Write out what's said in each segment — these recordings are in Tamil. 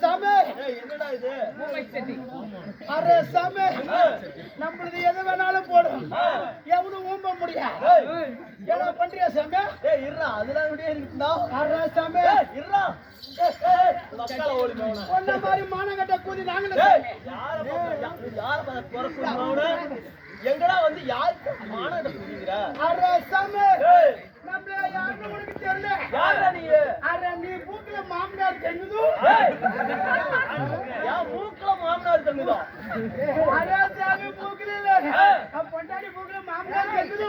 சாமி என்னடா இது? அரே சாமி நம்மளுது எது வேணாலும் போடும் எவனும் ஊம்ப முடியாது. என்ன பண்றியா சாமி? இருடா, அதெல்லாம் இப்படியே இருக்குடா. அரே சாமி இருடா. மக்களை ஓடி போன ஒன்ன மாதிரி மானங்கட்ட கூதி நாங்களே யார குறைச்சுனவன எங்கடா வந்து யாருக்கு மானங்கட்ட கூதிங்கற? அரே சாமி நம்மள யாருன்னு உனக்கு தெரியல. யாரா நீ? அரே நீ மூக்குல மாமனார் தெரியுது. யா மூக்குல மாமனார் தெரியுதா? அரே சாமி மூக்குல இல்ல. பொண்டாடி மூக்குல மாமனார் தெரியுது.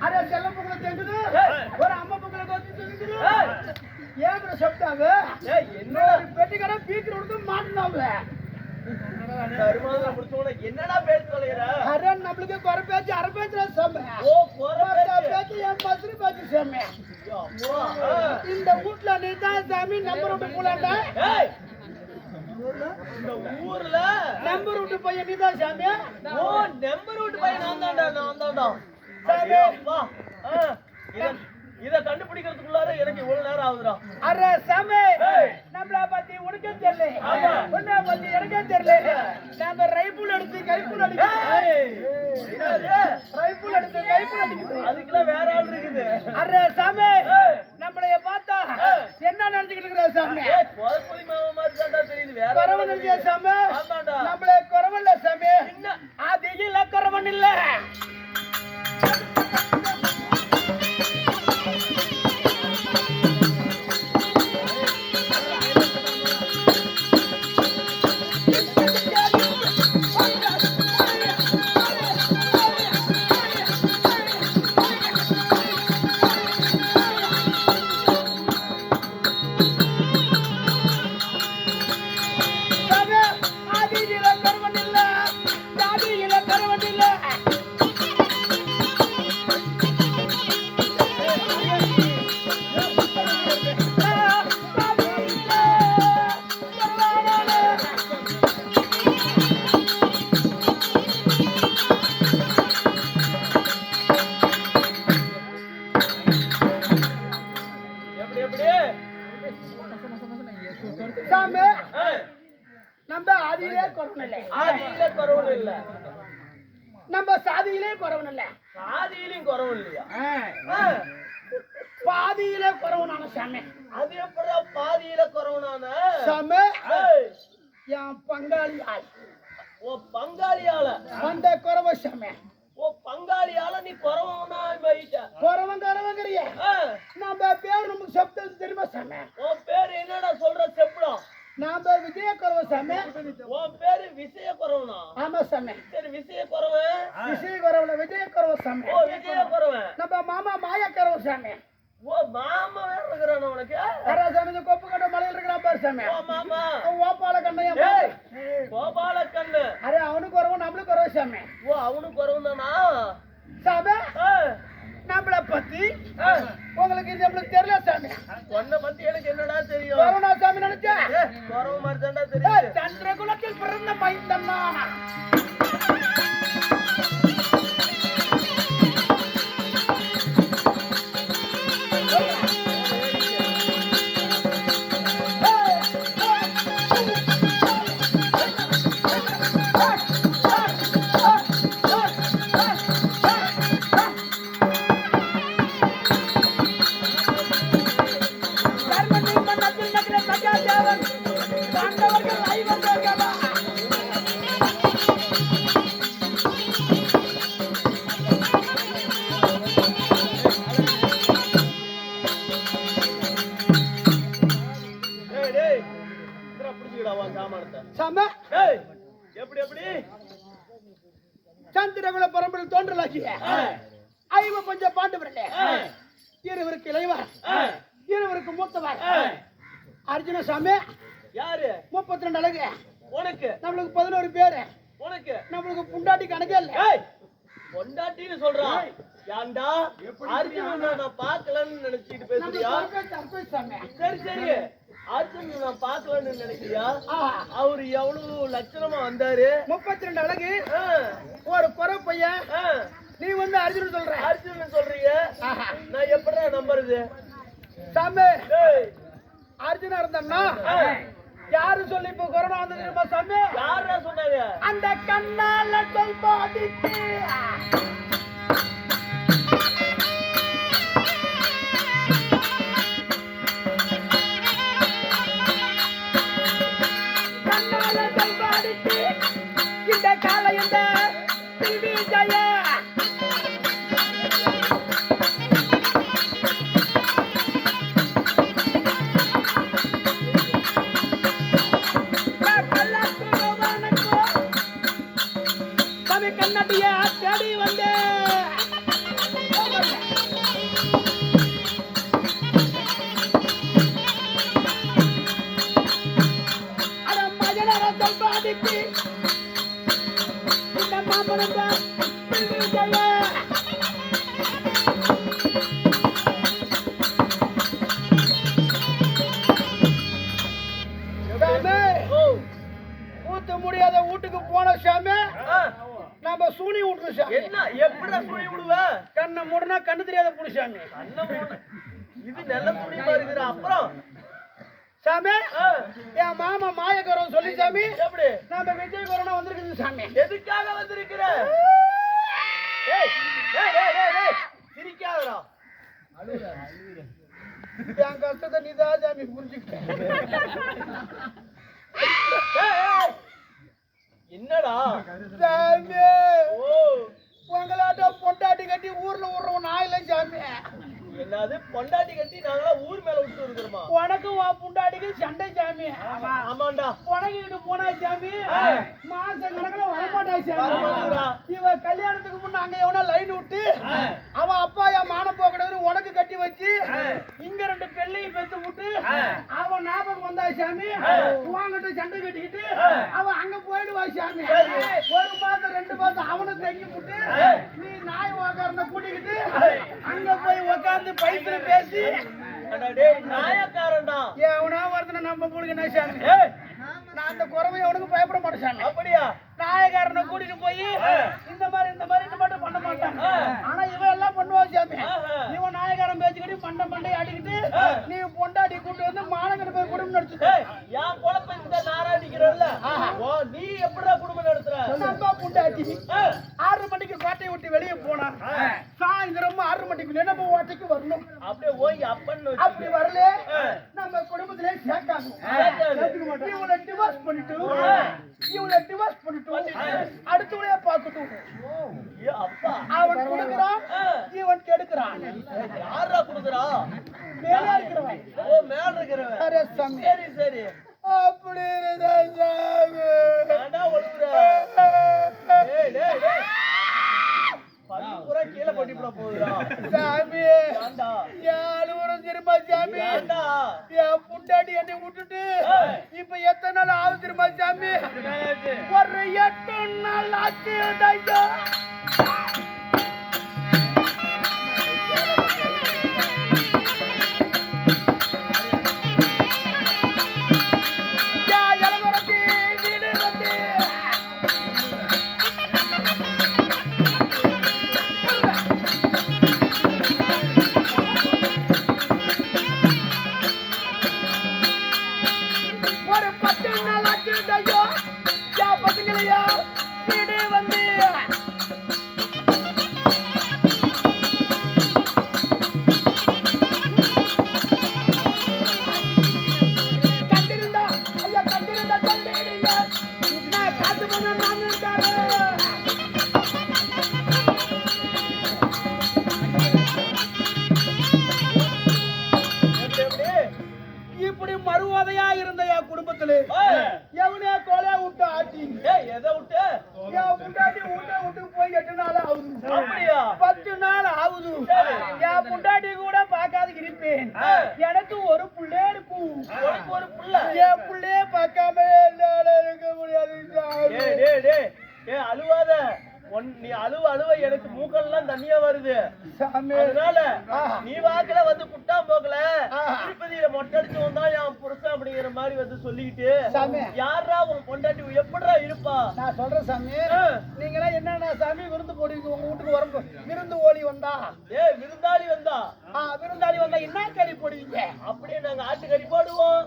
அரே செல்ல மூக்குல தெரியுது. ஒரு அம்மா மூக்குல கொத்தி தெரியுது. ஏன் bro செப்டாங்க? என்ன பெட்டிக்கட பீக்கர் உடுத்து மாட்டனாங்க. கருமாந்திர முடிச்சோட என்னடா பேர் சொல்லுற? அரே நம்மளுக்கு குறை பேச்சு அரை பேச்சுல சாமி. ஓ குறை பேச்சு என் மதுரை பேச்சு சாமி. இந்த வீட்ல நீ தான் சாமி நம்பர் விட்டு போலாண்டா. ஏய் இந்த ஊர்ல நம்பர் விட்டு பையன் நீ தான் சாமி. ஓ நம்பர் விட்டு பையன் நான் தான்டா. சாமி வா இத கண்டுபிடிக்கிறதுக்குள்ளார எனக்கு இவ்வளவு நேரம் ஆகுதுடா. அரே சாமி நம்மள பத்தி உனக்கே தெரியல. உன்னை பத்தி எனக்கே தெரியல. நாம ரைபிள் எடுத்து கைப்புல் அடிக்கிறோம். ரைபிள் எடுத்து கைப்புல் அடிக்கிறோம். அதுக்குலாம் வேற ஆள் இருக்குது. அரே சாமி நம்மளைய பார்த்தா என்ன நினைச்சிட்டு இருக்கற சாமி? கோல்பொலி மாமா மாதிரி தான்டா தெரியுது. வேற குறவன் இல்லையா சாமி? ஆமாடா. நம்மள குறவன் இல்ல சாமி. என்ன அதிகில குறவன் இல்ல. நம்ம ஆதியிலே குறவன் இல்ல. நம்ம சாதியிலே குறவன் இல்ல. சாதியிலும் குறவு இல்லையா? பாதியிலே குறவனான சாமி. அது எப்படா பாதியில குறவனான சாமி? என் பங்காளி ஆள். ஓ பங்காளியால அந்த குறவ சாமி. ஓ பங்காளியால நீ குறவனா போயிட்ட. குறவங்கறிய நம்ம பேர் நமக்கு சப்தம் தெரியுமா சாமி? உன் பேர் என்னடா சொல்ற செப்புடா? நாம விஜய குறவ சாமி. உன் பேரு விசய குறவனா? ஆமா சாமி. சரி விசய குறவன். விஜய குறவல விஜய குறவ சாமி. ஓ விஜய குறவன். நம்ம மாமா மாயா குறவ சாமி. ஓ மாமா வேற இருக்கிறான உனக்கு? அரே சாமி கொப்பு கட்ட மலையில இருக்கற பாரு சாமி. ஓ மாமா ஓபால கண்ணையா. ஏய் கோபால கண்ணு. அரே அவனுக்கு குறவ நம்மளுக்கு குறவ சாமி. ஓ அவனுக்கு குறவனானா? சாமி நம்மள பத்தி உங்களுக்கு நம்மளுக்கு தெரியல சாமி. உன்னை பத்தி எனக்கு என்னடா தெரியும்? குறவனா சாமி நினைச்சா? குறவு மாதிரி தான்டா தெரியும். சந்திரகுலத்தில் பிறந்த மைந்தன்னா. சந்திரகுல பரம்பரை தோன்றலாக்கிய ஐவ பஞ்ச பாண்டவர்களே இருவருக்கு இளையவர் இருவருக்கு மூத்தவர் அர்ஜுன சாமி. யாரு? 32 அழகு உனக்கு. நம்மளுக்கு 11 பேரு உனக்கு. நம்மளுக்கு புண்டாட்டி கணக்கே இல்ல. பொண்டாட்டின்னு சொல்றான். யாண்டா அர்ஜுனனை நான் பார்க்கலன்னு நினைச்சிட்டு பேசுறியா? சரி சரி அர்ஜுனனை நான் பார்க்கலன்னு நினைக்கிறியா? அவரு எவ்வளவு லட்சணமா வந்தாரு? 32 அழகு ஒரு குறை பையன். நீ வந்து அர்ஜுனன் சொல்ற. அர்ஜுனன் சொல்றீங்க, நான் எப்படிடா நம்புறது? சாமி அர்ஜுனா இருந்தான்னா கொரோனா வந்து தெரியுமா சாமி? யாரா சொன்னாங்க? அந்த கண்ணால சொல்பாதிக்கு கண்ணால சொல்பாதிக்கு இந்த கால இந்த தில்வி ஜய கண்ணடிய தேடி வந்தே அட மஜனர சொல்பாதிக்கு இந்த மாமனந்த ஜய ஊத்த முடியாத வீட்டுக்கு போன சாமி நாம சூனி விட்டுரு சாமி. என்ன எப்படிடா சுழி விடுவ? கண்ணை மூடனா கண்ணு தெரியாத புடிச்சாமி கண்ணை மூடு. இது நல்ல துணி பாருங்கிற அப்புறம் சாமி. என் மாமா மாயக்கரம் சொல்லி சாமி எப்படி நாம விஜய் கொரோனா வந்திருக்குது சாமி. எதுக்காக வந்திருக்கிற? ஏய் ஏய் ஏய் ஏய் ஏய் சிரிக்காதடா. என் கஷ்டத்தை நீதான் சாமி புரிஞ்சுக்கிட்ட. ஏய் ஏய் என்னடா சாமி ஓ உங்களாட்ட பொண்டாட்டி கட்டி ஊர்ல விடுறவன் நான் இல்லை சாமி. என்னது பொண்டாட்டி கட்டி நாங்களா ஊர் மேல விட்டு இருக்கிறோமா? உனக்கு உன் பொண்டாட்டிக்கு சண்டை சாமி. ஆமாண்டா. உனக்கிட்டு போனா சாமி மாசம் கணக்குல வரமாட்டா சாமி. வரமாட்டாடா. இவ கல்யாணத்துக்கு முன்ன அங்க எவனா லைன் விட்டு அவன் அப்பா என் மானம் போக்கடவர் உனக்கு கட்டி வச்சு இங்க 2 பெல்லையும் பெத்து விட்டு அவன் ஞாபகம் வந்தா சாமி உன்கிட்ட சண்டை கட்டிக்கிட்டு அவன் அங்க போயிடுவா சாமி. 1 மாசம் 2 மாசம் அவனை தங்கி விட்டு நீ நாய் உக்காரனை கூட்டிக்கிட்டு அங்க போய் உக்காந்து பைத்துல பேசி அட டேய் நாயக்காரன்டா. எவனா ஒருத்தனை நம்ம புடுங்க என்ன சாமி. ஏய் நான் அந்த குறவை அவனுக்கு பயப்பட மாட்டேன் சாமி. அப்படியா? நாயக்காரனை கூட்டிட்டு போய் இந்த மாதிரி மட்டும் பண்ண மாட்டான். ஆனா இவன் எல்லாம் பண்ணுவான் சாமி. இவன் நாயக்காரன் பேச்சுக்கிட்டு மண்டை ஆடிக்கிட்டு நீ பொண்டாட்டி கூட்டு வந்து மானங்கட்டு போய் குடும்பம் நடத்து. என் குழப்ப இந்த நாராடிக்கிறல்ல ஓ நீ எப்படிடா குடும்பம் நடத்துற? நம்ம பொண்டாட்டி 6 மணிக்கு கோட்டையை விட்டு வெளியே போனா சாயந்தரம் 6 மணிக்குள்ள நம்ம ஓட்டைக்கு வரணும். அப்படியே ஓய் அப்பன்னு அப்படி வரல நம்ம குடும்பத்திலே சேர்க்காது. இவனை டிவோர்ஸ் பண்ணிட்டு அடுத்தவளையே பார்க்கட்டும். ஏ அப்பா அவன் கொடுக்கிறான் இவன் கெடுக்கிறான். யாரா குடுக்குறா? மேலே இருக்கிறவன். ஓ மேல இருக்கிறவன். அரே சாமி. சரி சரி. அப்படி இருந்தா சாமி. ஏன்டா ஒழுகுற? டேய் டேய் டேய். பல்லு பூரா கீழே கொட்டிப்பட போகுதுடா. சாமி ஏன்டா? யாரு வரும் தெரியுமா சாமி? ஏன்டா? என் புண்டாடி என்னை விட்டுட்டு இப்ப எத்தனை நாள் ஆகுது தெரியுமா சாமி? ஒரு 8 நாள் ஆச்சு ஐயா. ஒரு 10 நாள் ஆச்சு ஐயோ. யா பசங்களையா வீடு வந்து கண்டிருந்தா ஐயா கண்டிருந்தா சொல்லிடுங்க. நான் காத்து பண்ண நான் இருக்காரு. இப்படி மறுவாதையா இருந்த என் குடும்பத்துல எவனே கொலை விட்டு ஆட்டி ஏய் எதை விட்டு? என் புண்டாட்டி விட்டு போய் 8 நாள் ஆகுது. அப்படியா? 10 நாள் ஆகுது. என் புண்டாட்டி கூட பார்க்காத இருப்பேன். எனக்கு ஒரு புள்ளே இருக்கும். உனக்கு ஒரு புள்ள? என் புள்ளையே பார்க்காம என்னால இருக்க முடியாது. டேய் டேய் டேய் ஏய் அழுவாத. நீ அழுவ எனக்கு மூக்கெல்லாம் தண்ணியா வருது. அதனால நீ வாக்குல வந்து குட்டா போக்கல திருப்பதியில மொட்டை அடிச்சு வந்தா என் புருஷன் அப்படிங்கிற மாதிரி வந்து சொல்லிக்கிட்டு யாரா உன் பொண்டாட்டி எப்படிடா இருப்பா? நான் சொல்றேன் சாமி. நீங்களா என்னன்னா சாமி விருந்து போடுவீங்க உங்க வீட்டுக்கு வரும் விருந்து ஓலி வந்தா ஏய் விருந்தாளி வந்தா விருந்தாளி வந்தா என்ன கறி போடுவீங்க? அப்படியே நாங்க ஆட்டுக்கறி போடுவோம்,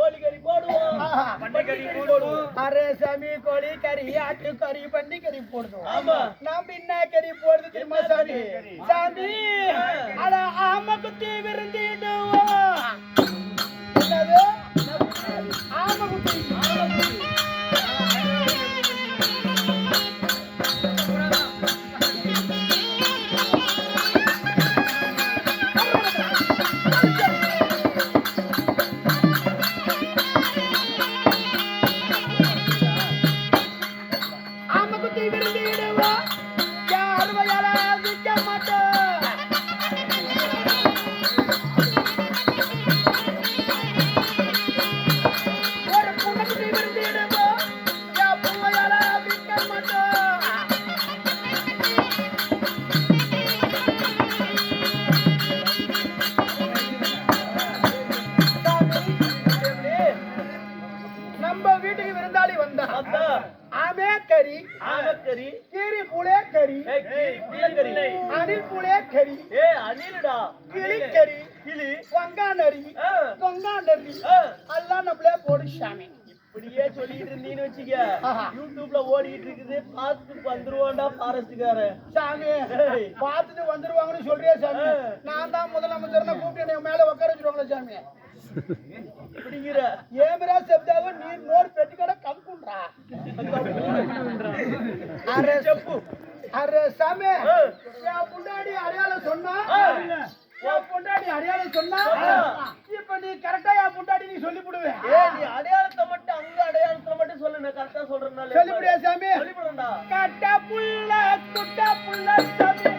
கோழி கறி போடுவோம், பன்னிக்கறி போடுவோம். அரே சாமி, கோழி கறி, ஆட்டு கறி, பன்னி கறி போடுவோம். ஆமா, நாம என்ன கறி போடுது தெரியுமா சாமி? சாமி அட ஆம குத்தி விருந்திடுவோம். என்னது? ஆம குத்தி. நம்ம வீட்டுக்கு விருந்தாளி வந்தா ஆமே கறி, ஆமக்கறி, கீரி புளே கறி, புளியங்கறி, அணில் புளே கறி, அணிலடா, கிளி கறி, கிளி, வங்கானரி, தொங்கானரி எல்லாம் நம்மளே போடு சாமி. இப்படியே சொல்லிட்டு இருந்தீன்னு வச்சுக்க, யூடியூப்ல ஓடிட்டு இருக்குது, பார்த்துட்டு வந்துருவான்டா ஃபாரஸ்ட்காரன். சாமி பார்த்துட்டு வந்துருவாங்கன்னு சொல்றியா சாமி? நான் தான் முதலமைச்சர் கூப்பிட்டு என் மேல உட்கார வச்சிருவாங்களா சாமி? இப்படிங்கிற ஏமரா செப்தாவ நீர் நோர் பெட்டி கடை கம்புன்றா. அரே செப்பு, அரே சாமி என் பொண்டாடி அடையாளம் சொன்னா, என் பொண்டாடி அடையாளம் சொன்னா, இப்ப நீ கரெக்டா என் பொண்டாடி நீ சொல்லிவிடுவே. நீ அடையாளத்தை மட்டும் அங்க அடையாளத்தை மட்டும் சொல்லு, நான் கரெக்டா சொல்றேன். சொல்லிவிடியா சாமி? சொல்லிவிடுறா. கட்ட புள்ள குட்ட புள்ள சாமி,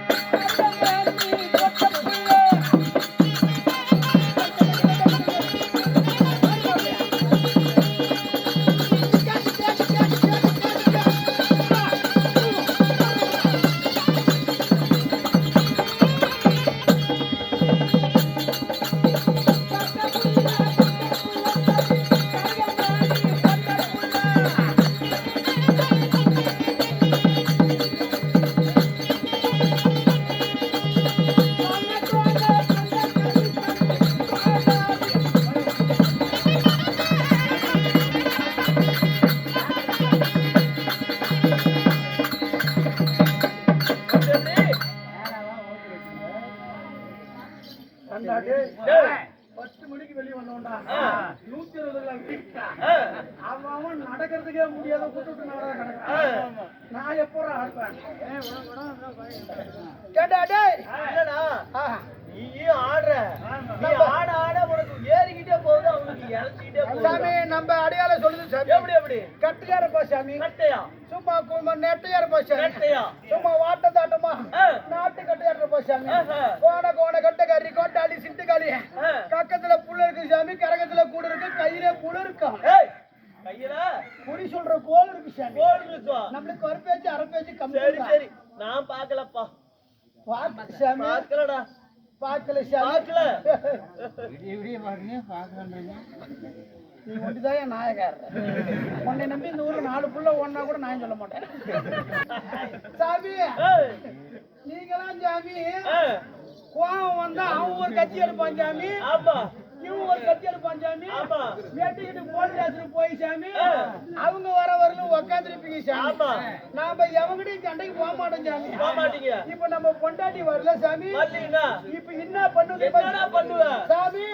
அவன் நடக்கிறதுக்கே முடியாத கூட்டு நான் எப்போ நீயும் ஆடுற, நீ ஆட ஆட உனக்கு ஏறிக்கிட்டே போகுது, அவனுக்கு இறச்சிக்கிட்டே போகுது. சாமி நம்ம அடையாளம் சொல்லுது சாமி. எப்படி எப்படி? கட்டையா இருப்பா சாமி. கட்டையா? சும்மா நெட்டையா இருப்பா சாமி. கட்டையா? சும்மா வாட்ட தாட்டமா நாட்டு கட்டையா இருப்பா சாமி. கோண கட்டை கறி கோட்டாளி சிட்டுக்காளி கக்கத்துல புள்ள இருக்கு சாமி, கரகத்துல கூட இருக்கு, கையில புழு இருக்கும். கையில குறி சொல்ற கோல் இருக்கு சாமி. கோல் இருக்கா? நம்மளுக்கு ஒரு பேச்சு அரை பேச்சு கம்மி. சரி சரி, நான் பாக்கலப்பா. பாக்க சாமி. பாக்கலடா. பாக்கல சாமி. பாக்கல. இப்படியே பாருங்க பாக்கலன்றீங்க. நீ ஒண்டிதான் என் நாயகார். உன்னை நம்பி இந்த ஊர்ல 4 புள்ள ஒன்னா கூட நான் சொல்ல மாட்டேன் சாமி. நீங்களாம் சாமி கோவம் வந்தா அவன் ஒரு கட்சி எடுப்பான் சாமி. ஆமா, இவன் ஒரு கட்சி எடுப்பான் சாமி. ஆமா, வேட்டிக்கிட்டு போலீஸ்ல போய் சாமி அவங்க வர வரலும் உக்காந்துருப்பீங்க சாமி. நாம எவங்கிட்டையும் சண்டைக்கு போக மாட்டோம் சாமி. போக மாட்டீங்க. இப்ப நம்ம பொண்டாட்டி வரல சாமி. வரலீங்களா? இப்ப என்ன பண்ணுது? என்னடா பண்ணுவ சாமி?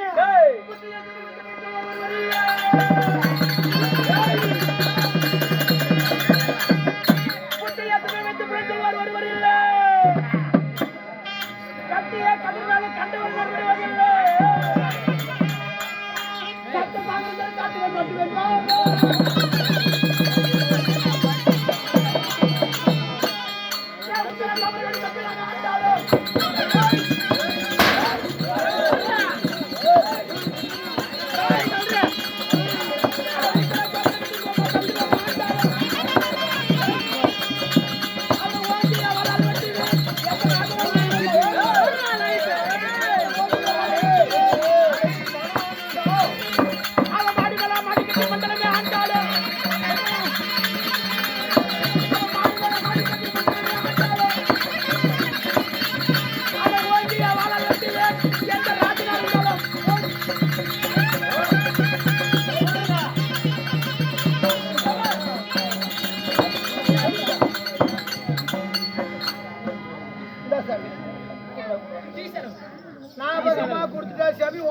கட்டிய கட்டினால கண்டவன் வருவதில்லை. கட்டு பாருங்க, காட்டுவேன் கட்டுவேன்.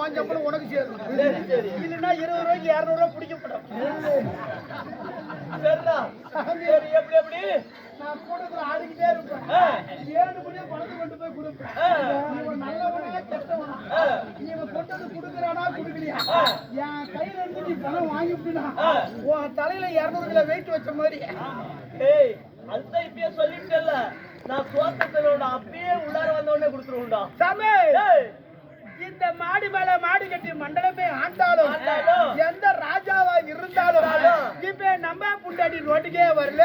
உன் சம்பளம் உனக்கு சேரும். சரி சரி இல்லைன்னா 20 ரூபாய்க்கு 200 ரூபாய் பிடிக்கப்படும். சரிடா சரி எப்படி எப்படி நான் கூட்டத்துல ஆடிக்கிட்டே இருப்பேன். 7 மணியே பணத்தை கொண்டு போய் கொடுப்பேன். இவன் நல்லவனா கெட்டவனா, இவன் கொண்டது கொடுக்குறானா கொடுக்கலையா, என் கையில இருந்து நீ பணம் வாங்கிவிட்டுனா உன் தலையில 200 கிலோ வெயிட் வச்ச மாதிரி. ஏய் அதுதான் இப்பயே சொல்லிட்டேல்ல, நான் சோத்தத்தனோட அப்பயே உள்ளார வந்த உடனே கொடுத்துருவோம்டா. சாமி, இந்த மாடி மேல மாடி கட்டி மண்டலமே ஆண்டாலும் எந்த ராஜாவா இருந்தாலும் இப்ப நம்ம புண்டாடி ரோட்டுக்கே வரல.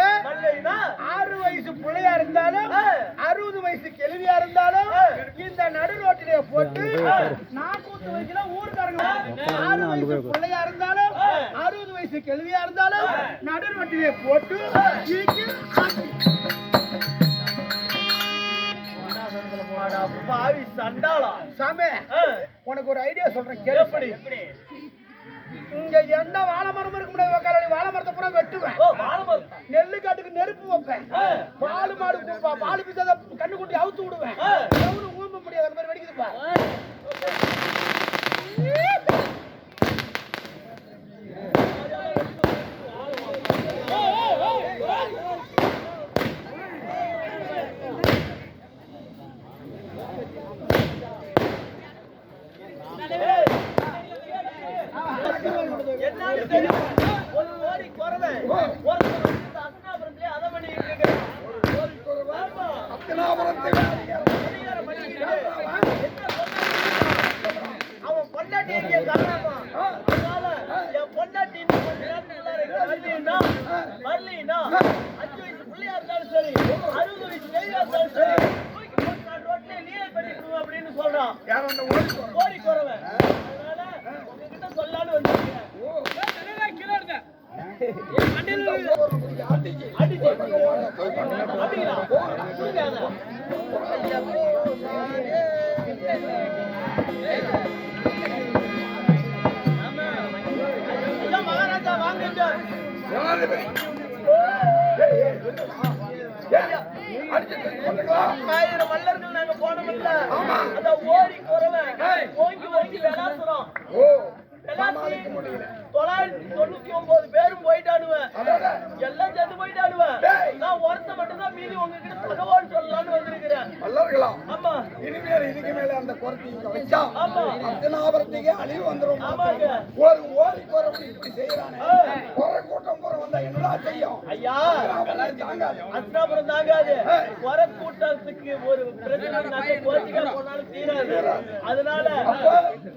6 வயசு பிள்ளையா இருந்தாலும் 60 வயசு கிழவியா இருந்தாலும் இந்த நடு ரோட்டிலே போட்டு நான் கூத்து வைக்கல ஊருக்காரங்க. 6 வயசு பிள்ளையா இருந்தாலும் 60 வயசு கிழவியா இருந்தாலும் நடு ரோட்டிலே போட்டு பாவி சண்டாளா. சாமி, உனக்கு ஒரு ஐடியா சொல்றேன் கேள்வி. இங்க எந்த வாழை மரம் இருக்க முடியாது, வாழை மரத்தை பூரா வெட்டுவேன். நெல்லு காட்டுக்கு நெருப்பு வைப்பேன். பால் மாடு பால் பிசாத கண்ணு குட்டி அவுத்து விடுவேன். ஊம்ப முடியாது, அந்த மாதிரி வெடிக்குதுப்பா. என்னன்னு தெரியும், ஒரு ஓடி குறவை அஸ்னாபுரத்திலே அதை பண்ணிட்டு இருக்கிறேன். அவன் பொண்டாட்டி இங்கே காரணமா, அதனால என் பொண்டாட்டி வரலீன்னா 5 வயசு பிள்ளையா இருந்தாலும் சரி, 60 வயசு பெரியா இருந்தாலும் சரி, ரோட்ல நீரை பண்ணிட்டு அப்படின்னு சொல்றான் ஓடி குறவை. அதனால உங்ககிட்ட சொல்லான்னு வந்திருக்கேன். மகாராஜா வாங்க. 1000 மல்லர்கள் நாங்க போனோம்ல, அந்த ஓடி குறவை ஓங்கி ஓங்கி விளாசுறோம். 999 பேரும் போயிட்டானுவேன், எல்லாம் செத்து போயிட்டானுவேன். நான் ஒருத்த மட்டும் தான் மீதி உங்ககிட்ட தகவல் சொல்லலாம்னு வந்திருக்கிறேன். ஆமா, இனிமேல் இதுக்கு மேல அந்த குறத்தை வச்சா ஆமா அத்தனாபுரத்துக்கே அழிவு வந்துடும். ஆமாங்க. ஒரு ஓடி குறவை இப்படி செய்யறானே, குறை கூட்டம் போற வந்தா என்னடா செய்யும்? ஐயா, அஸ்னாபுரம் தாங்காது. குறை கூட்டத்துக்கு ஒரு பிரச்சனை கோச்சிக்கா போனாலும் தீராது. அதனால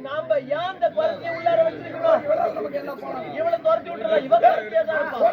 நாம ஏன் அந்த குறைச்சி உள்ளார வச்சிருக்கோம்? இவளை துரத்தி விட்டுறா, இவ குறைச்சியா தான் இருப்பான்.